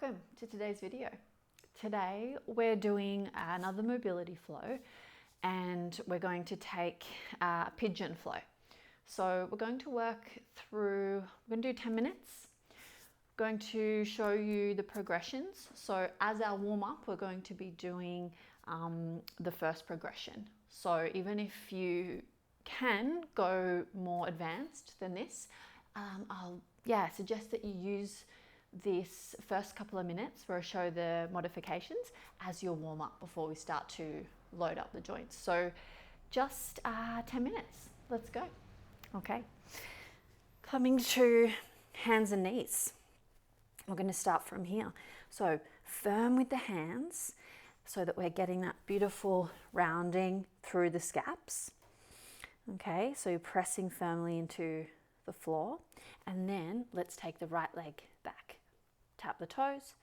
Welcome to today's video. Today we're doing another mobility flow and we're going to take a pigeon flow. So we're going to we're going to do 10 minutes. I'm going to show you the progressions. So as our warm-up, we're going to be doing the first progression. So even if you can go more advanced than this, I'll suggest that you use this first couple of minutes where I show the modifications as your warm up before we start to load up the joints. So just 10 minutes, let's go. Okay, coming to hands and knees. We're going to start from here. So firm with the hands so that we're getting that beautiful rounding through the scaps. Okay, so you're pressing firmly into the floor, and then let's take the right leg back. Tap the toes,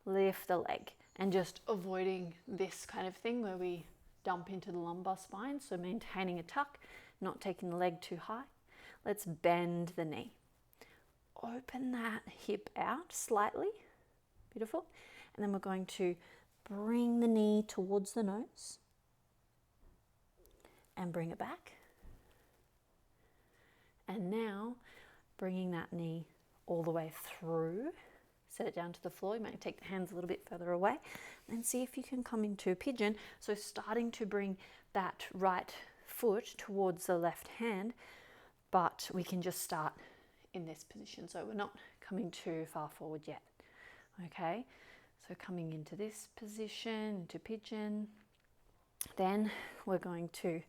lift the leg, and just avoiding this kind of thing where we dump into the lumbar spine. So maintaining a tuck, not taking the leg too high. Let's bend the knee. Open that hip out slightly. Beautiful. And then we're going to bring the knee towards the nose and bring it back. And now bringing that knee all the way through. Set it down to the floor. You might take the hands a little bit further away and see if you can come into a pigeon. So starting to bring that right foot towards the left hand, but we can just start in this position. So we're not coming too far forward yet. Okay, so coming into this position, into pigeon. Then we're going to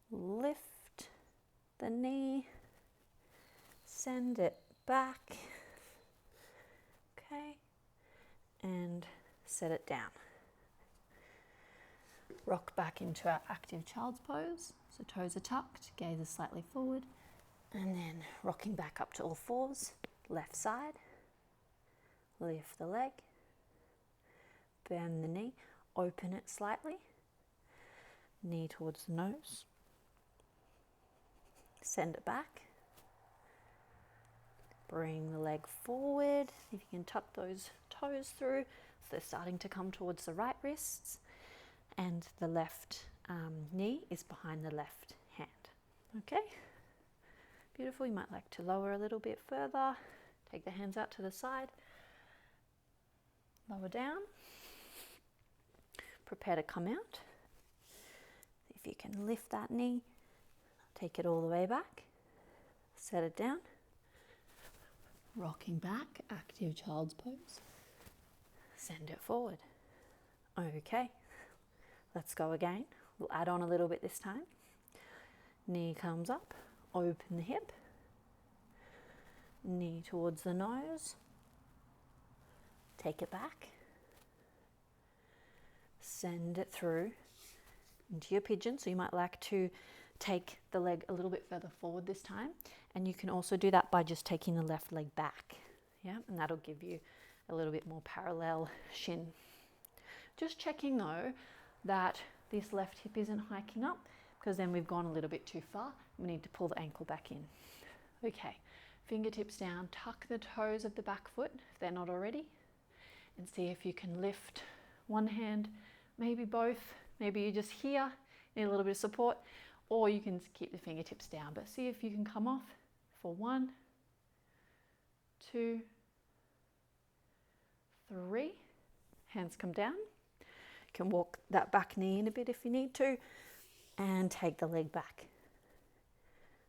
lift the knee, send it back. Okay, and set it down. Rock back into our active child's pose. So toes are tucked, gaze is slightly forward, and then rocking back up to all fours, left side. Lift the leg, bend the knee, open it slightly, knee towards the nose, send it back. Bring the leg forward, if you can tuck those toes through, so they're starting to come towards the right wrists, and the left knee is behind the left hand. Okay, beautiful. You might like to lower a little bit further, take the hands out to the side, lower down, prepare to come out. If you can lift that knee, take it all the way back, set it down. Rocking back, active child's pose. Send it forward. Okay, let's go again. We'll add on a little bit this time. Knee comes up, open the hip. Knee towards the nose. Take it back. Send it through into your pigeon. So you might like to take the leg a little bit further forward this time, and you can also do that by just taking the left leg back, and that'll give you a little bit more parallel shin. Just checking though that this left hip isn't hiking up, because then we've gone a little bit too far. We need to pull the ankle back in. Okay, fingertips down, tuck the toes of the back foot if they're not already, and see if you can lift one hand, maybe both, maybe you're just here, need a little bit of support, or you can keep the fingertips down, but see if you can come off for 1, 2, 3. Hands come down. You can walk that back knee in a bit if you need to, and take the leg back.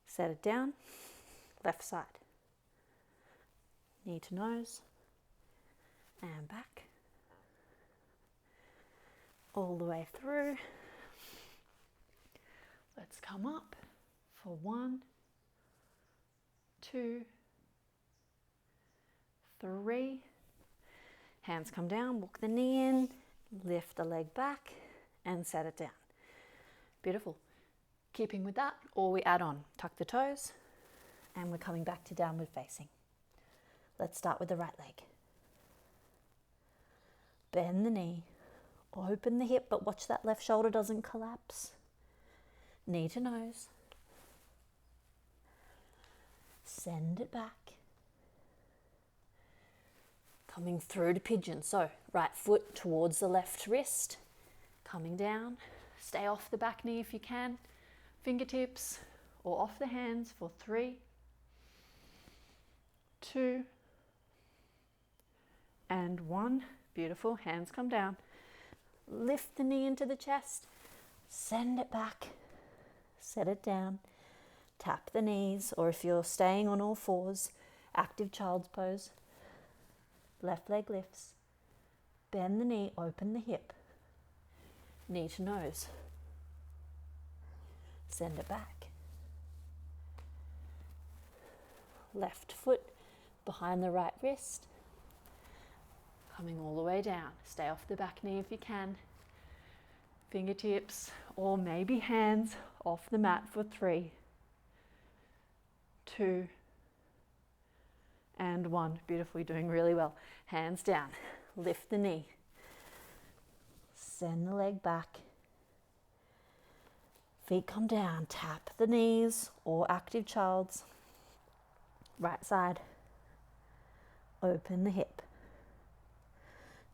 Set it down, left side. Knee to nose, and back. All the way through. Let's come up for 1, 2, 3. Hands come down, walk the knee in, lift the leg back, and set it down. Beautiful. Keeping with that, or we add on, tuck the toes, and we're coming back to downward facing. Let's start with the right leg. Bend the knee, open the hip, but watch that left shoulder doesn't collapse. Knee to nose. Send it back. Coming through to pigeon. So right foot towards the left wrist, coming down. Stay off the back knee if you can. Fingertips or off the hands for 3, 2, and 1. Beautiful. Hands come down. Lift the knee into the chest. Send it back. Set it down. Tap the knees, or if you're staying on all fours, active child's pose. Left leg lifts. Bend the knee, open the hip. Knee to nose. Send it back. Left foot behind the right wrist. Coming all the way down. Stay off the back knee if you can. Fingertips or maybe hands off the mat for 3, 2, and 1. Beautiful, you're doing really well. Hands down, lift the knee. Send the leg back. Feet come down, tap the knees or active child's. Right side, open the hip.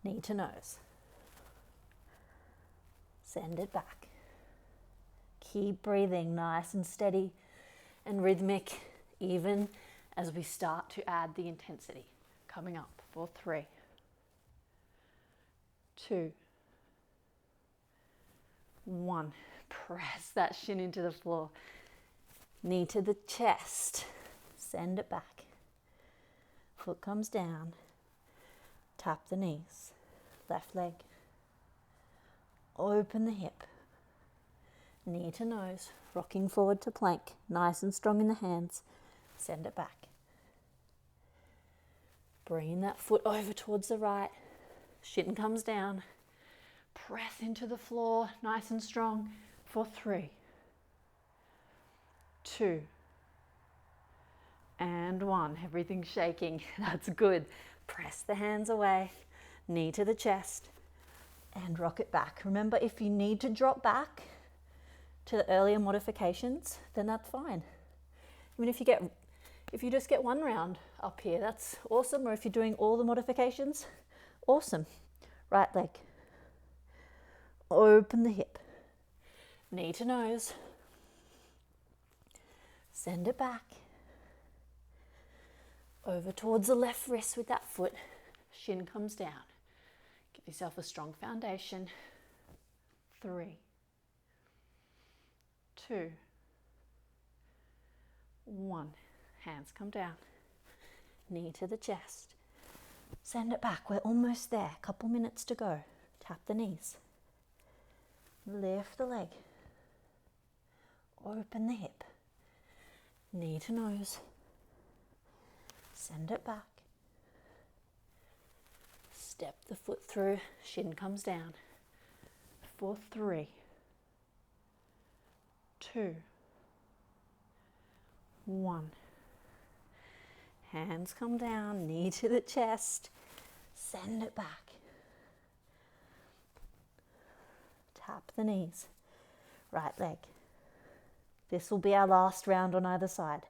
Knee to nose. Send it back. Keep breathing nice and steady and rhythmic, even as we start to add the intensity. Coming up for 3, 2, 1. Press that shin into the floor. Knee to the chest. Send it back. Foot comes down. Tap the knees. Left leg. Open the hip. Knee to nose. Rocking forward to plank. Nice and strong in the hands. Send it back. Bringing that foot over towards the right. Shin comes down. Press into the floor. Nice and strong for 3, 2, and 1. Everything's shaking. That's good. Press the hands away. Knee to the chest. And rock it back. Remember, if you need to drop back to the earlier modifications, then that's fine. I mean, if you just get 1 round up here, that's awesome. Or if you're doing all the modifications, awesome. Right leg. Open the hip. Knee to nose. Send it back. Over towards the left wrist with that foot. Shin comes down. Give yourself a strong foundation. 3, 2, 1. Hands come down. Knee to the chest. Send it back. We're almost there. Couple minutes to go. Tap the knees. Lift the leg. Open the hip. Knee to nose. Send it back. Step the foot through. Shin comes down. For 3, 2, 1. Hands come down. Knee to the chest. Send it back. Tap the knees. Right leg. This will be our last round on either side.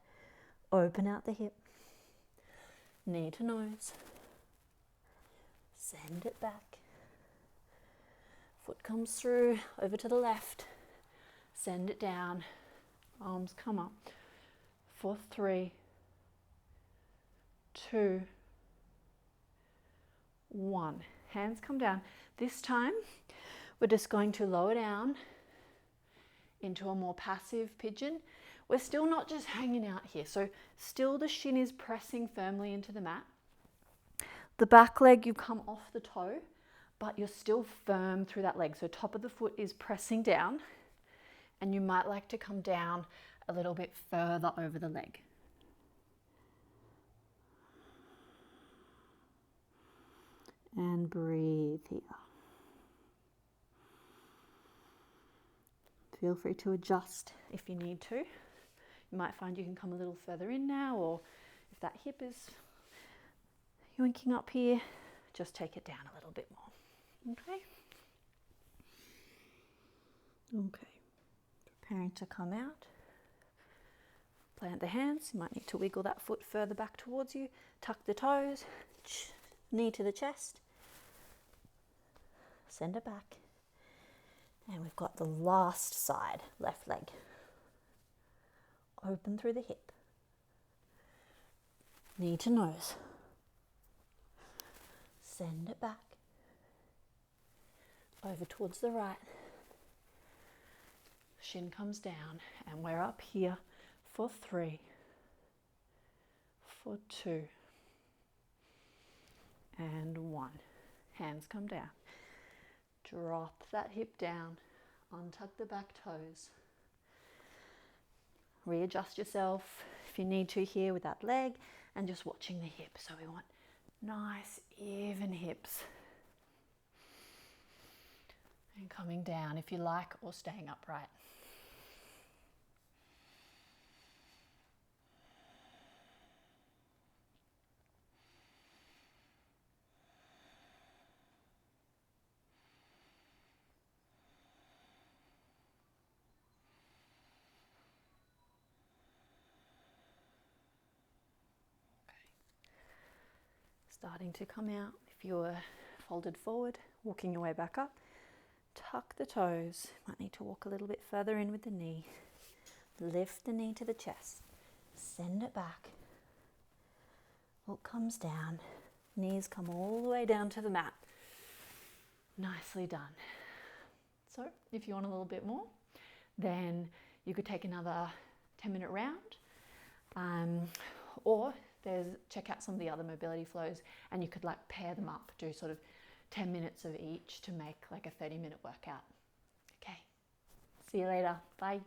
Open out the hip. Knee to nose. Send it back. Foot comes through, over to the left. Send it down. Arms come up. For 3, 2, 1. Hands come down. This time, we're just going to lower down into a more passive pigeon. We're still not just hanging out here. So still the shin is pressing firmly into the mat. The back leg, you come off the toe, but you're still firm through that leg. So top of the foot is pressing down, and you might like to come down a little bit further over the leg. And breathe here. Feel free to adjust if you need to. You might find you can come a little further in now, or if that hip is yoinking up here, just take it down a little bit more. Okay? Okay. Preparing to come out. Plant the hands. You might need to wiggle that foot further back towards you. Tuck the toes. knee to the chest, send it back. And we've got the last side, left leg. Open through the hip. Knee to nose. Send it back. Over towards the right. Shin comes down and we're up here for 3, for 2, and 1. Hands come down. Drop that hip down, untuck the back toes. Readjust yourself if you need to here with that leg and just watching the hip. So we want nice even hips. And coming down if you like, or staying upright. Starting to come out. If you're folded forward, walking your way back up, tuck the toes. Might need to walk a little bit further in with the knee. Lift the knee to the chest. Send it back. Look comes down. Knees come all the way down to the mat. Nicely done. So if you want a little bit more, then you could take another 10-minute round, or check out some of the other mobility flows and you could like pair them up, do sort of 10 minutes of each to make like a 30-minute workout. Okay, see you later. Bye.